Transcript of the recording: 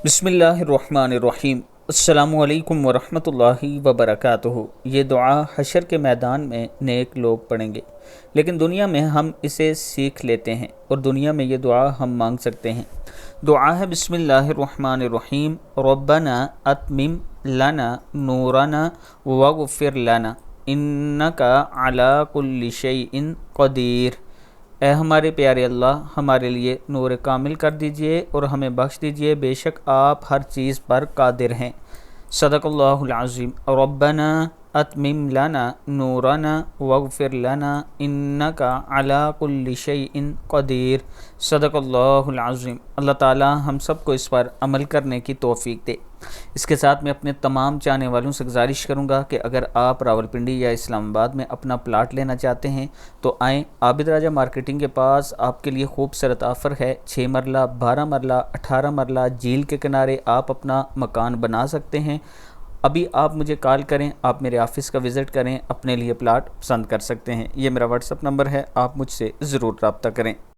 बिस्मिल्लाहिर्रहमानिर्रहीम। अस्सलामु अलैकुम वरहमतुल्लाहि वबरकातुहू। ये दुआ हशर के मैदान में नेक लोग पढ़ेंगे, लेकिन दुनिया में हम इसे सीख लेते हैं और दुनिया में ये दुआ हम मांग सकते हैं। दुआ है बिस्मिल्लाहिर्रहमानिर्रहीम। रब्बना अतमिम लना नूरना वगफिर लना इन्नका अला कुल्लि शैइन क़दीर। ए हमारे प्यारे अल्लाह, हमारे लिए नूर कामिल कर दीजिए और हमें बख्श दीजिए, बेशक आप हर चीज़ पर कादिर हैं। सदक़ल्लाहुल अज़ीम। रब्बना अतमिम लना नूरना वगफिर लना इन्नका अला कुल्लि शैइन क़दीर। सदक़ल्लाहुल अज़ीम। अल्लाह ताला हम सबको इस पर अमल करने की तौफ़ीक दे। इसके साथ मैं अपने तमाम चाहने वालों से गुजारिश करूंगा कि अगर आप रावलपिंडी या इस्लामाबाद में अपना प्लाट लेना चाहते हैं तो आएँ। आबिद राजा मार्केटिंग के पास आपके लिए खूबसूरत ऑफ़र है। 6 मरला, 12 मरला, 18 मरला झील के किनारे आप अपना मकान बना सकते हैं। अभी आप मुझे कॉल करें, आप मेरे ऑफ़िस का विज़िट करें, अपने लिए प्लाट पसंद कर सकते हैं। ये मेरा व्हाट्सअप नंबर है, आप मुझसे ज़रूर रब्ता करें।